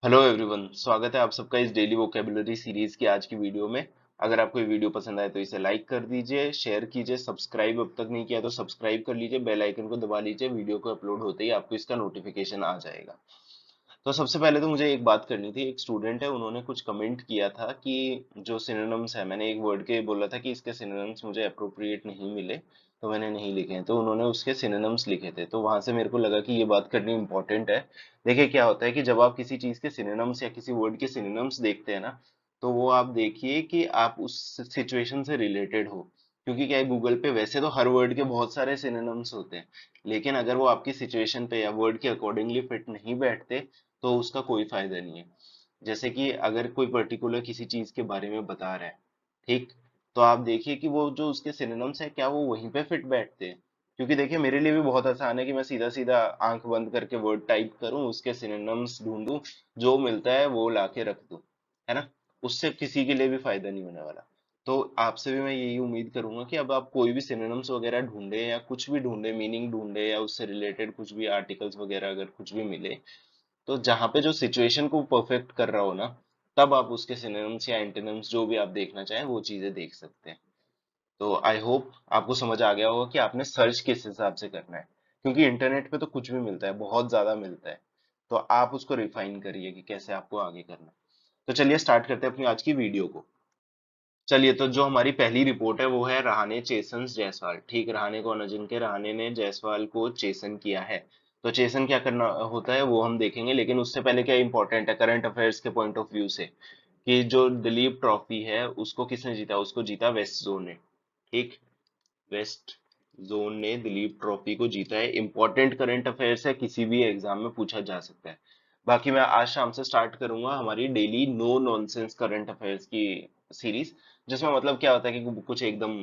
Hello everyone, स्वागत है आप सबका इस डेली वोकेबुलरी सीरीज की आज की वीडियो में। अगर आपको ये वीडियो पसंद आए तो इसे लाइक कर दीजिए, शेयर कीजिए, सब्सक्राइब अब तक नहीं किया तो सब्सक्राइब कर लीजिए, बेल आइकन को दबा लीजिए। वीडियो को अपलोड होते ही आपको इसका नोटिफिकेशन आ जाएगा। तो सबसे पहले तो मुझे एक बात करनी थी। एक स्टूडेंट है, उन्होंने कुछ कमेंट किया था कि जो सिनोनिम्स है, मैंने एक वर्ड के बोला था कि इसके सिनोनिम्स मुझे अप्रोप्रिएट नहीं मिले, तो मैंने नहीं लिखे हैं। तो उन्होंने उसके सिनोनिम्स लिखे थे, तो वहां से मेरे को लगा कि ये बात करनी इंपॉर्टेंट है। देखिए क्या होता है कि जब आप किसी चीज के सिनोनिम्स या किसी वर्ड के सिनोनिम्स देखते हैं ना, तो वो आप देखिए कि आप उस सिचुएशन से रिलेटेड हो। क्योंकि क्या है, गूगल पे वैसे तो हर वर्ड के बहुत सारे सिनोनिम्स होते हैं, लेकिन अगर वो आपकी सिचुएशन पे या वर्ड के अकॉर्डिंगली फिट नहीं बैठते तो उसका कोई फायदा नहीं है। जैसे कि अगर कोई पर्टिकुलर किसी चीज के बारे में बता रहा है, ठीक, तो आप देखिए कि वो जो उसके सिनोनिम्स है क्या वो वहीं पे फिट बैठते हैं। क्योंकि देखिए मेरे लिए भी बहुत आसान है कि मैं सीधा सीधा आंख बंद करके वर्ड टाइप करूं, उसके सिनोनिम्स ढूंढूं, जो मिलता है वो लाके रख दूं, है ना। उससे किसी के लिए भी फायदा नहीं होने वाला। तो आपसे भी मैं यही उम्मीद करूंगा कि अब आप कोई भी सिनोनिम्स वगैरह ढूंढे या कुछ भी ढूंढे, मीनिंग ढूंढे या उससे रिलेटेड कुछ भी आर्टिकल्स वगैरह अगर कुछ भी मिले, तो जहां पे जो सिचुएशन को परफेक्ट कर रहा हो ना, तब आप उसके सिनोनिम्स या एंटोनिम्स जो भी आप देखना चाहें वो चीजें देख सकते हैं। तो आई होप आपको समझ आ गया होगा कि आपने सर्च किस हिसाब से करना है। क्योंकि इंटरनेट पे तो कुछ भी मिलता है, बहुत ज्यादा मिलता है। तो आप उसको रिफाइन करिए कि कैसे आपको आगे करना है। तो चलिए स्टार्ट करते हैं अपनी आज की वीडियो को। चलिए, तो जो हमारी पहली रिपोर्ट है वो है रहाने चेसन्स जायसवाल। ठीक, रहाने कौन है? जिनके रहाने ने जायसवाल को चेसन किया है। तो चेसन क्या करना होता है वो हम देखेंगे, लेकिन उससे पहले क्या इंपॉर्टेंट है करंट अफेयर्स के पॉइंट ऑफ व्यू से, कि जो दिलीप ट्रॉफी है उसको किसने जीता? उसको जीता वेस्ट जोन ने। ठीक, वेस्ट जोन ने दिलीप ट्रॉफी को जीता है। इंपॉर्टेंट करंट अफेयर्स है, किसी भी एग्जाम में पूछा जा सकता है। बाकी मैं आज शाम से स्टार्ट करूंगा हमारी daily no nonsense current affairs की सीरीज, जिसमें मतलब क्या होता है कि कुछ एकदम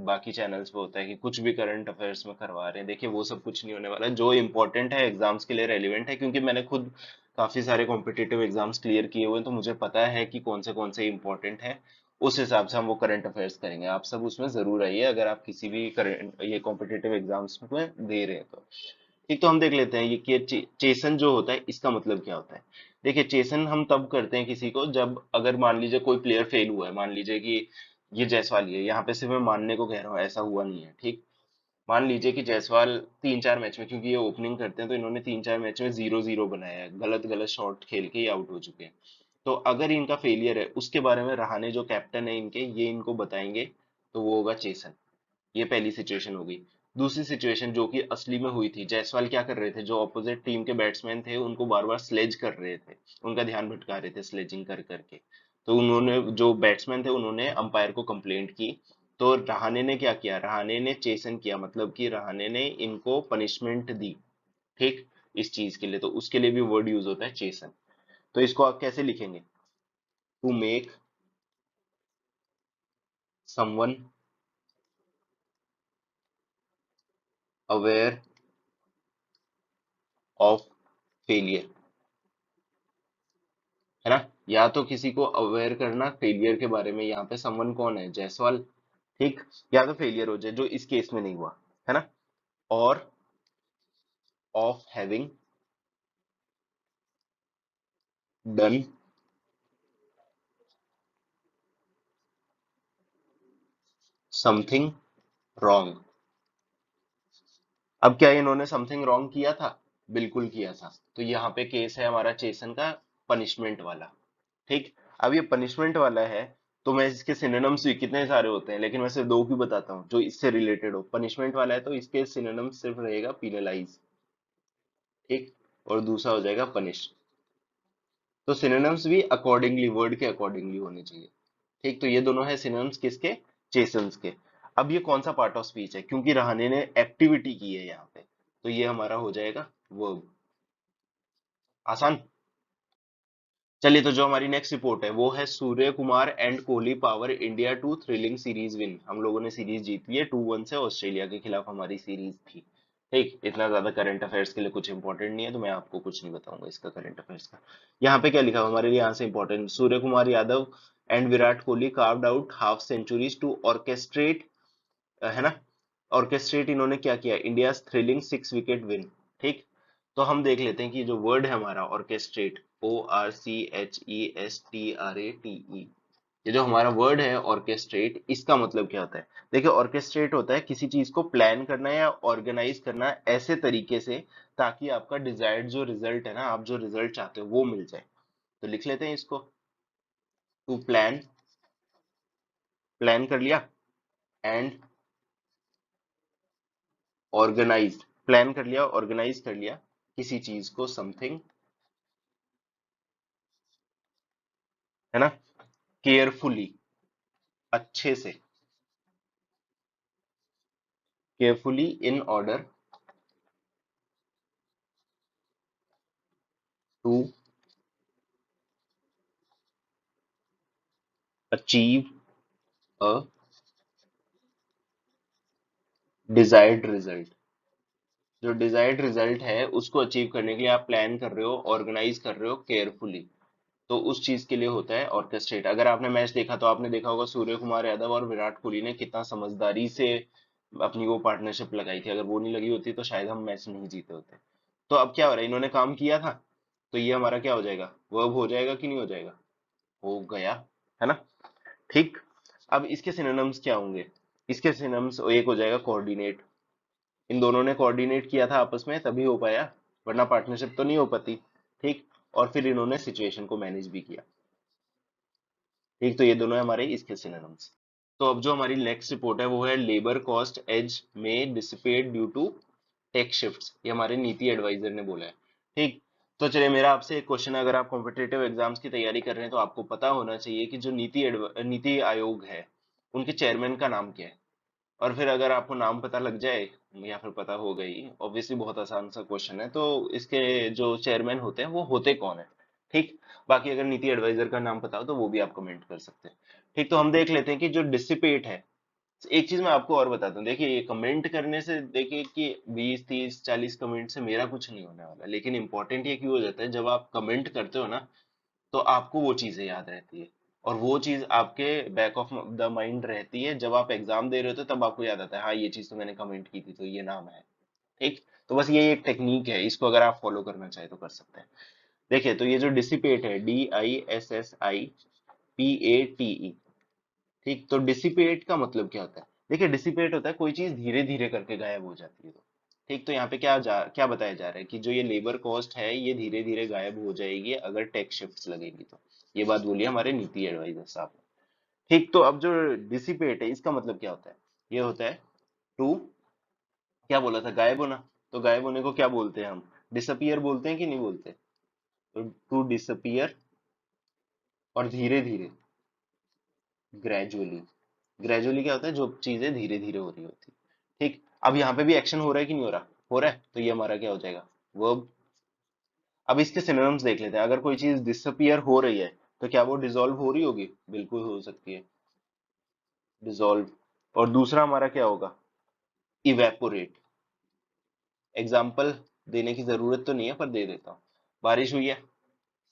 बाकी चैनल्स पे होता है कि कुछ भी करंट अफेयर्स में करवा रहे हैं। देखिए वो सब कुछ नहीं होने वाला है। जो इंपॉर्टेंट है एग्जाम्स के लिए रेलिवेंट है, क्योंकि मैंने खुद काफी सारे कॉम्पिटिटिव एग्जाम्स क्लियर किए हुए हैं, तो मुझे पता है कि कौन से इंपॉर्टेंट है। उस हिसाब से हम वो करंट अफेयर्स करेंगे। आप सब उसमें जरूर आइए अगर आप किसी भी करंट ये कॉम्पिटिटिव एग्जाम्स में दे रहे हैं तो। ठीक, तो हम देख लेते हैं ये कि चेसन जो होता है इसका मतलब क्या होता है। देखिए चेसन हम तब करते हैं किसी को जब अगर मान लीजिए कोई प्लेयर फेल हुआ है। मान लीजिए कि ये जायसवाल ही है, यहाँ पे सिर्फ मैं मानने को कह रहा हूँ, ऐसा हुआ नहीं है। ठीक, मान लीजिए कि जायसवाल 3-4 मैच में, क्योंकि ये ओपनिंग करते हैं, तो इन्होंने 3-4 मैच में 0-0 बनाया है, गलत गलत शॉट खेल के ही आउट हो चुके हैं। तो अगर इनका फेलियर है उसके बारे में रहाणे जो कैप्टन है इनके, ये इनको बताएंगे, तो वो होगा चेसन। ये पहली सिचुएशन हो गई। दूसरी सिचुएशन जो कि असली में हुई थी, जायसवाल क्या कर रहे थे, जो ऑपोजिट टीम के बैट्समैन थे उनको बार बार स्लेज कर रहे थे, उनका ध्यान भटका रहे थे स्लेजिंग कर करके। तो उन्होंने, जो बैट्समैन थे, उन्होंने अंपायर को कंप्लेंट की। तो रहाणे ने क्या किया? रहाणे ने चेसन किया, मतलब कि रहाणे ने इनको पनिशमेंट दी। ठीक, इस चीज के लिए तो उसके लिए भी वर्ड यूज होता है चेसन। तो इसको आप कैसे लिखेंगे? To make someone aware of failure, है ना। या तो किसी को अवेयर करना फेलियर के बारे में, यहाँ पे समवन कौन है? जायसवाल। ठीक, या तो फेलियर हो जाए जो इस केस में नहीं हुआ, है ना, और of having done something wrong. अब क्या इन्होंने समथिंग रॉन्ग किया था? बिल्कुल किया था। तो यहाँ पे केस है हमारा चेसन का पनिशमेंट वाला। ठीक, अब ये पनिशमेंट वाला है, तो मैं इसके सिनोनिम्स भी कितने सारे होते हैं, लेकिन मैं सिर्फ दो की बताता हूँ जो इससे रिलेटेड हो। पनिशमेंट वाला है तो इसके सिनोनिम्स सिर्फ रहेगा पीनलाइज। ठीक, और दूसरा हो जाएगा पनिश। तो सिनोनिम्स भी अकॉर्डिंगली, वर्ड के अकॉर्डिंगली होने चाहिए। ठीक, तो ये दोनों है सिनोनिम्स किसके? चेसन्स के। अब ये कौन सा पार्ट ऑफ स्पीच है? क्योंकि रहाने ने एक्टिविटी की है यहाँ पे, तो ये हमारा हो जाएगा वर्ब। आसान। चलिए, तो जो हमारी नेक्स्ट रिपोर्ट है वो है Surya Kumar and Kohli power India to thrilling series win. हम लोगों ने सीरीज जीती है 2-1 से, ऑस्ट्रेलिया के खिलाफ हमारी सीरीज थी। ठीक, इतना ज्यादा करंट अफेयर्स के लिए कुछ इंपॉर्टेंट नहीं है, तो मैं आपको कुछ नहीं बताऊंगा इसका करंट अफेयर्स का। यहाँ पे क्या लिखा हुआ हमारे लिए, यहाँ से important, Surya Kumar Yadav and Virat Kohli carved out half centuries to orchestrate, है ना, ऑर्केस्ट्रेट इन्होंने क्या किया? India thrilling 6 wicket win. ठीक, तो हम देख लेते हैं कि जो वर्ड है हमारा ऑर्केस्ट्रेट, ORCHESTRATE, ये जो हमारा वर्ड है ऑर्केस्ट्रेट, इसका मतलब क्या होता है? देखिए, ऑर्केस्ट्रेट होता है किसी चीज को प्लान करना या ऑर्गेनाइज करना ऐसे तरीके से ताकि आपका डिजायर्ड जो रिजल्ट है ना, आप जो रिजल्ट चाहते हो वो मिल जाए। तो लिख लेते हैं इसको, टू प्लान, प्लान कर लिया, एंड ऑर्गेनाइज, प्लान कर लिया, ऑर्गेनाइज कर लिया किसी चीज को, समथिंग, है ना, केयरफुली, अच्छे से, carefully, in order to achieve a desired result. जो डिजायर्ड रिजल्ट है उसको अचीव करने के लिए आप प्लान कर रहे हो, ऑर्गेनाइज कर रहे हो केयरफुली, तो उस चीज के लिए होता है ऑर्केस्ट्रेट। अगर आपने मैच देखा तो आपने देखा होगा सूर्य कुमार यादव और विराट कोहली ने कितना समझदारी से अपनी वो पार्टनरशिप लगाई थी। अगर वो नहीं लगी होती तो शायद हम मैच नहीं जीते होते। तो अब क्या हो रहा है, इन्होंने काम किया था, तो ये हमारा क्या हो जाएगा, वर्ब हो जाएगा कि नहीं हो जाएगा? हो गया, है ना। ठीक। अब इसके सिनोनिम्स क्या होंगे? इसके सिनोनिम्स, एक हो जाएगा कोऑर्डिनेट, इन दोनों ने कोऑर्डिनेट किया था आपस में तभी हो पाया, वरना पार्टनरशिप तो नहीं हो पाती। ठीक। और फिर इन्होंने सिचुएशन को मैनेज भी किया। ठीक, तो ये दोनों है हमारे इसके सिनोनिम्स। तो अब जो हमारी नेक्स्ट रिपोर्ट है वो है लेबर कॉस्ट एज में dissipate due to tech shifts, ये हमारे नीति एडवाइजर ने बोला है। ठीक। तो चलिए, मेरा आपसे एक क्वेश्चन है, अगर आप कॉम्पिटेटिव एग्जाम्स की तैयारी कर रहे हैं तो आपको पता होना चाहिए कि जो नीति आयोग है उनके चेयरमैन का नाम क्या है। और फिर अगर आपको नाम पता लग जाए या फिर पता हो गई, ऑब्वियसली बहुत आसान सा क्वेश्चन है, तो इसके जो चेयरमैन होते हैं वो होते कौन है। ठीक। बाकी अगर नीति एडवाइजर का नाम पता हो तो वो भी आप कमेंट कर सकते हैं। ठीक, तो हम देख लेते हैं कि जो डिसिपेट है, एक चीज मैं आपको और बताता हूँ, देखिए ये कमेंट करने से, देखिए कि 20 30 40 कमेंट से मेरा कुछ नहीं होने वाला, लेकिन इंपॉर्टेंट ये क्यों हो जाता है, जब आप कमेंट करते हो ना तो आपको वो चीजें याद रहती है, और वो चीज आपके बैक ऑफ द माइंड रहती है, जब आप एग्जाम दे रहे होते हो तब आपको याद आता है, हाँ ये चीज तो मैंने कमेंट की थी तो ये नाम है। ठीक। तो बस ये एक टेक्निक है, इसको अगर आप फॉलो करना चाहे तो कर सकते हैं। देखिए, तो ये जो डिसिपेट है, DISSIPATE। ठीक, तो डिसिपेट का मतलब क्या होता है? देखिए, डिसिपेट होता है कोई चीज धीरे धीरे करके गायब हो जाती है। तो ठीक, तो यहाँ पे क्या बताया जा रहा है कि जो ये लेबर कॉस्ट है ये धीरे धीरे गायब हो जाएगी अगर टैक्स शिफ्ट्स लगेगी तो। ये बात बोली हमारे नीति एडवाइजर साहब ने। ठीक, तो अब जो डिसिपेट है इसका मतलब क्या होता है? ये होता है टू, क्या बोला था, गायब होना। तो गायब होने को क्या बोलते हैं हम? डिसअपियर बोलते हैं कि नहीं बोलते? तो टू डिसअपियर, और धीरे धीरे, ग्रेजुअली। ग्रेजुअली क्या होता है, जो चीजें धीरे धीरे हो रही होती। ठीक, अब यहाँ पे भी एक्शन हो रहा है कि नहीं हो रहा? हो रहा है, तो ये हमारा क्या हो जाएगा, वर्ब। अब इसके सिनोनिम्स देख लेते हैं, अगर कोई चीज डिसअपियर हो रही है तो क्या वो डिसॉल्व हो रही होगी? बिल्कुल हो सकती है, डिसॉल्व। और दूसरा हमारा क्या होगा, इवेपोरेट। एग्जाम्पल देने की जरूरत तो नहीं है पर दे देता हूँ। बारिश हुई है,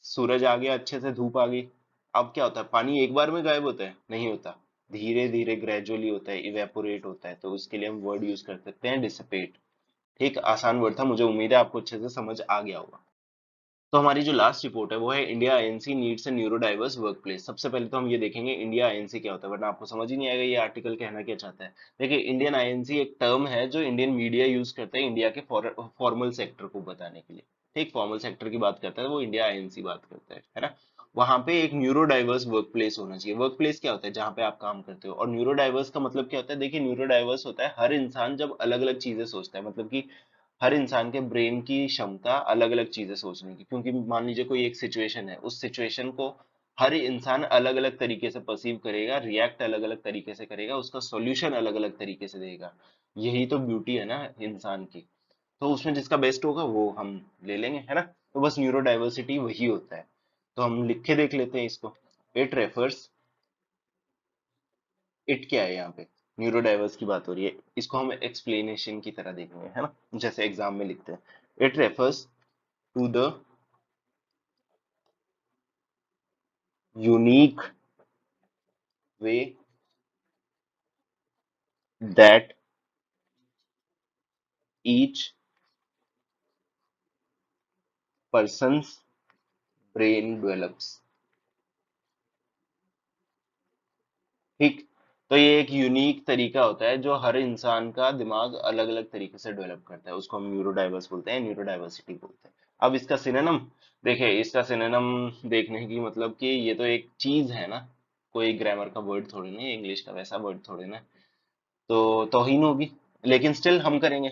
सूरज आ गया, अच्छे से धूप आ गई, अब क्या होता है, पानी एक बार में गायब होता है? नहीं होता, धीरे धीरे ग्रेजुअली होता है, इवेपोरेट होता है, तो उसके लिए हम वर्ड यूज कर सकते हैं डिसिपेट। ठीक, आसान वर्ड था, मुझे उम्मीद है आपको अच्छे से समझ आ गया होगा। तो हमारी जो लास्ट रिपोर्ट है वो है India INC needs a neuro diverse work place. सबसे पहले तो हम ये देखेंगे इंडिया आईएनसी क्या होता है, वरना आपको समझ ही नहीं आएगा ये आर्टिकल कहना क्या चाहता है। देखिए, इंडियन आईएनसी एक टर्म है जो इंडियन मीडिया यूज करता है इंडिया के फॉर्मल सेक्टर को बताने के लिए। ठीक, फॉर्मल सेक्टर की बात करता है वो इंडिया आईएनसी बात करता है ना। वहां पे एक न्यूरो डाइवर्स वर्क प्लेस होना चाहिए। वर्क प्लेस क्या होता है, जहाँ पे आप काम करते हो। और न्यूरो डाइवर्स का मतलब क्या होता है? देखिए, न्यूरो डाइवर्स होता है हर इंसान जब अलग अलग चीजें सोचता है, मतलब कि हर इंसान के ब्रेन की क्षमता अलग अलग चीजें सोचने की, क्योंकि मान लीजिए कोई एक सिचुएशन है, उस सिचुएशन को हर इंसान अलग अलग तरीके से परसीव करेगा, रिएक्ट अलग अलग तरीके से करेगा, उसका सॉल्यूशन अलग अलग तरीके से देगा। यही तो ब्यूटी है ना इंसान की। तो उसमें जिसका बेस्ट होगा वो हम ले लेंगे, है ना। तो बस न्यूरो डाइवर्सिटी वही होता है। तो हम लिख के देख लेते हैं इसको। इट रेफर्स, इट क्या है यहाँ पे, न्यूरो डाइवर्स की बात हो रही है, इसको हम एक्सप्लेनेशन की तरह देखेंगे, है ना, जैसे एग्जाम में लिखते हैं। It refers to the unique way that each persons brain develops. ठीक। तो ये एक यूनिक तरीका होता है जो हर इंसान का दिमाग अलग अलग तरीके से डेवलप करता है, उसको हम न्यूरो डाइवर्स बोलते हैं, न्यूरो डाइवर्सिटी बोलते हैं। अब इसका सिनोनिम देखिए, इसका सिनोनिम देखने की मतलब कि ये तो एक चीज है ना, कोई ग्रामर का वर्ड थोड़ी ना, इंग्लिश का वैसा वर्ड थोड़ी ना, तो तौहीन होगी, लेकिन स्टिल हम करेंगे।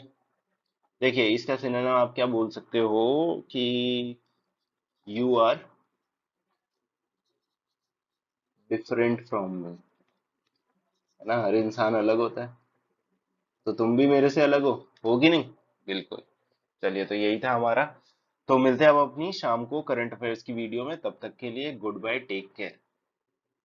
देखिए इसका सिनोनिम आप क्या बोल सकते हो कि you are different from me, है ना, हर इंसान अलग होता है, तो तुम भी मेरे से अलग हो कि नहीं? बिल्कुल। चलिए, तो यही था हमारा। तो मिलते हैं अब अपनी शाम को करंट अफेयर्स की वीडियो में, तब तक के लिए गुड बाय, टेक केयर।